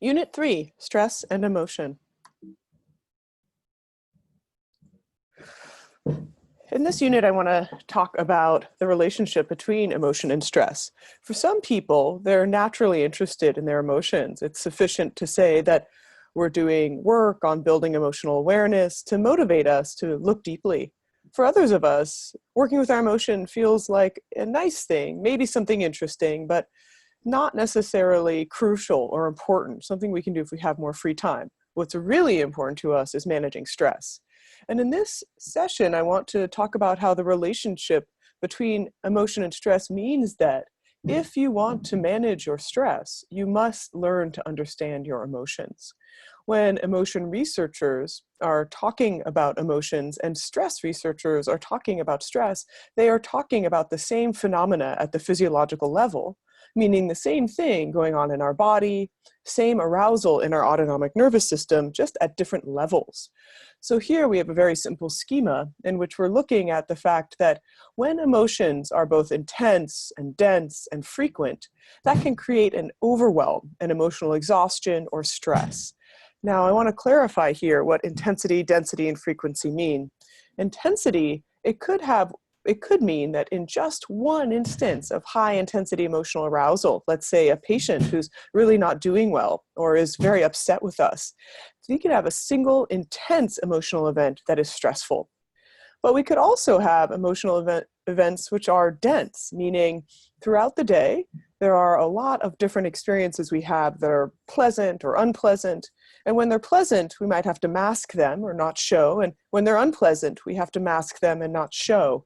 Unit 3, Stress and Emotion. In this unit, I want to talk about the relationship between emotion and stress. For some people, they're naturally interested in their emotions. It's sufficient to say that we're doing work on building emotional awareness to motivate us to look deeply. For others of us, working with our emotion feels like a nice thing, maybe something interesting, but not necessarily crucial or important, something we can do if we have more free time. What's really important to us is managing stress. And in this session, I want to talk about how the relationship between emotion and stress means that if you want to manage your stress, you must learn to understand your emotions. When emotion researchers are talking about emotions and stress researchers are talking about stress, they are talking about the same phenomena at the physiological level, meaning the same thing going on in our body, same arousal in our autonomic nervous system, just at different levels. So here we have a very simple schema in which we're looking at the fact that when emotions are both intense and dense and frequent, that can create an overwhelm, an emotional exhaustion, or stress. Now, I want to clarify here what intensity, density, and frequency mean. Intensity, it could mean that in just one instance of high intensity emotional arousal, let's say a patient who's really not doing well or is very upset with us, we could have a single intense emotional event that is stressful. But we could also have emotional events which are dense, meaning throughout the day, there are a lot of different experiences we have that are pleasant or unpleasant. And when they're pleasant, we might have to mask them or not show. And when they're unpleasant, we have to mask them and not show.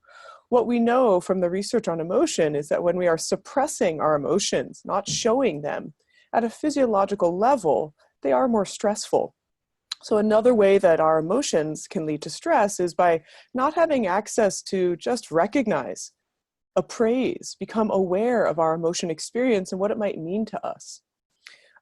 What we know from the research on emotion is that when we are suppressing our emotions, not showing them, at a physiological level, they are more stressful. So another way that our emotions can lead to stress is by not having access to just recognize, appraise, become aware of our emotion experience and what it might mean to us.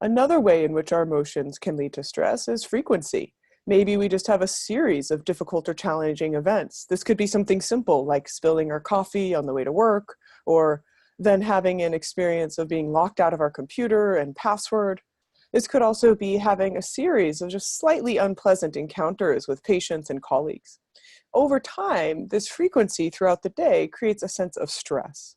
Another way in which our emotions can lead to stress is frequency. Maybe we just have a series of difficult or challenging events. This could be something simple like spilling our coffee on the way to work, or then having an experience of being locked out of our computer and password. This could also be having a series of just slightly unpleasant encounters with patients and colleagues. Over time, this frequency throughout the day creates a sense of stress.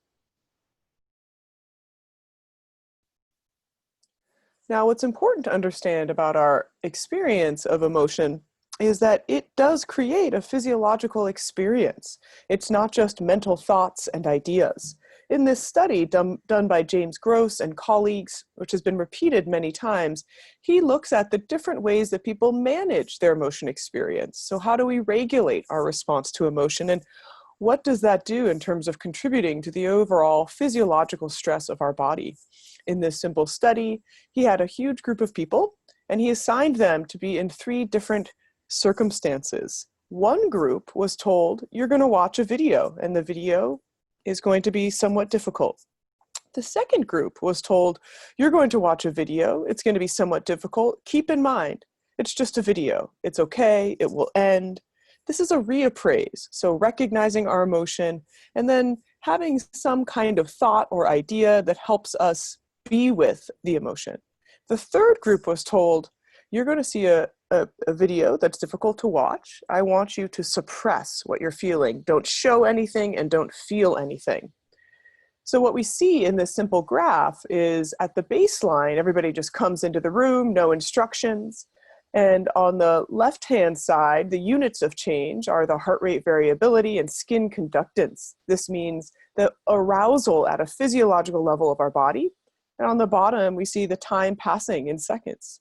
Now, what's important to understand about our experience of emotion is that it does create a physiological experience. It's not just mental thoughts and ideas. In this study done by James Gross and colleagues, which has been repeated many times, he looks at the different ways that people manage their emotion experience. So how do we regulate our response to emotion, and what does that do in terms of contributing to the overall physiological stress of our body? In this simple study, he had a huge group of people, and he assigned them to be in 3 different circumstances. One group was told, you're going to watch a video, and the video is going to be somewhat difficult. The second group was told, you're going to watch a video, it's going to be somewhat difficult. Keep in mind, it's just a video. It's okay, it will end. This is a reappraise, so recognizing our emotion and then having some kind of thought or idea that helps us be with the emotion. The third group was told, you're going to see a video that's difficult to watch. I want you to suppress what you're feeling. Don't show anything and don't feel anything. So what we see in this simple graph is at the baseline, everybody just comes into the room, no instructions. And on the left-hand side, the units of change are the heart rate variability and skin conductance. This means the arousal at a physiological level of our body. And on the bottom, we see the time passing in seconds.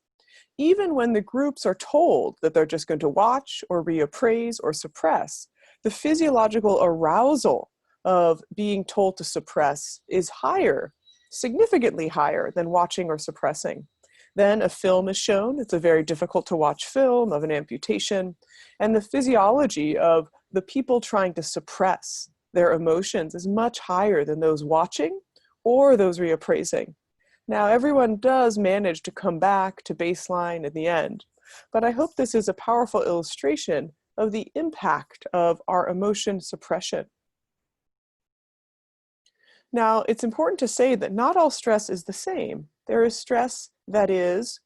Even when the groups are told that they're just going to watch or reappraise or suppress, the physiological arousal of being told to suppress is higher, significantly higher than watching or suppressing. Then a film is shown. It's a very difficult to watch film of an amputation. And the physiology of the people trying to suppress their emotions is much higher than those watching or those reappraising. Now, everyone does manage to come back to baseline in the end, but I hope this is a powerful illustration of the impact of our emotion suppression. Now, it's important to say that not all stress is the same. There is stress that is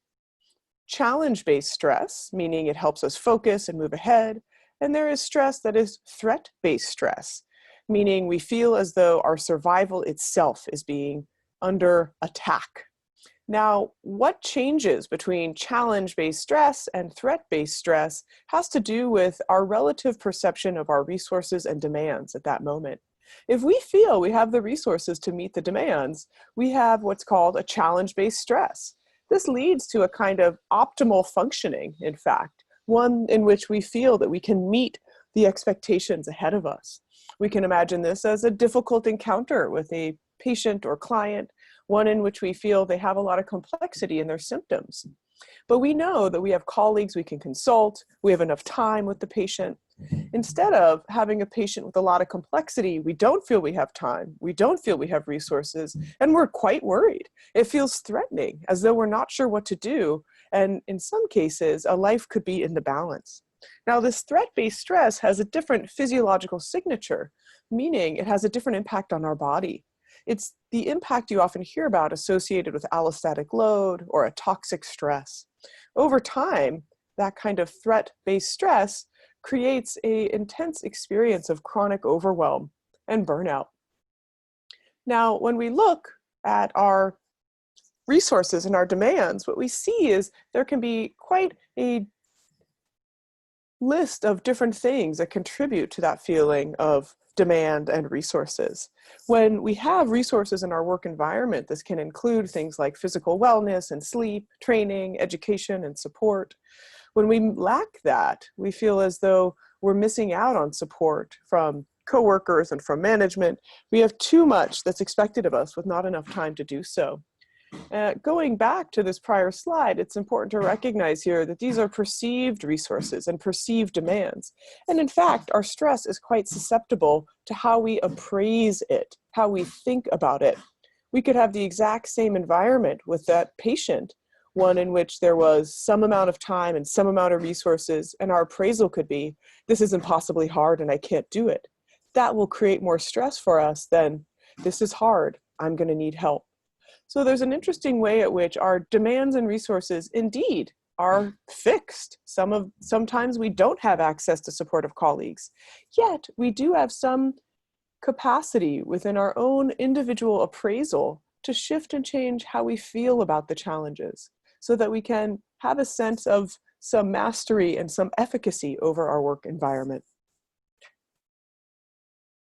challenge-based stress, meaning it helps us focus and move ahead. And there is stress that is threat-based stress, meaning we feel as though our survival itself is being under attack. Now, what changes between challenge-based stress and threat-based stress has to do with our relative perception of our resources and demands at that moment. If we feel we have the resources to meet the demands, we have what's called a challenge-based stress. This leads to a kind of optimal functioning, in fact, one in which we feel that we can meet the expectations ahead of us. We can imagine this as a difficult encounter with a patient or client, one in which we feel they have a lot of complexity in their symptoms. But we know that we have colleagues we can consult, we have enough time with the patient. Instead of having a patient with a lot of complexity, we don't feel we have time, we don't feel we have resources, and we're quite worried. It feels threatening, as though we're not sure what to do, and in some cases, a life could be in the balance. Now, this threat-based stress has a different physiological signature, meaning it has a different impact on our body. It's the impact you often hear about associated with allostatic load or a toxic stress. Over time, that kind of threat-based stress creates an intense experience of chronic overwhelm and burnout. Now, when we look at our resources and our demands, what we see is there can be quite a list of different things that contribute to that feeling of demand and resources. When we have resources in our work environment, this can include things like physical wellness and sleep, training, education, and support. When we lack that, we feel as though we're missing out on support from coworkers and from management. We have too much that's expected of us with not enough time to do so. Going back to this prior slide, it's important to recognize here that these are perceived resources and perceived demands. And in fact, our stress is quite susceptible to how we appraise it, how we think about it. We could have the exact same environment with that patient, one in which there was some amount of time and some amount of resources, and our appraisal could be, this is impossibly hard and I can't do it. That will create more stress for us than, this is hard, I'm going to need help. So there's an interesting way at which our demands and resources indeed are fixed. Sometimes we don't have access to supportive colleagues, yet we do have some capacity within our own individual appraisal to shift and change how we feel about the challenges so that we can have a sense of some mastery and some efficacy over our work environment.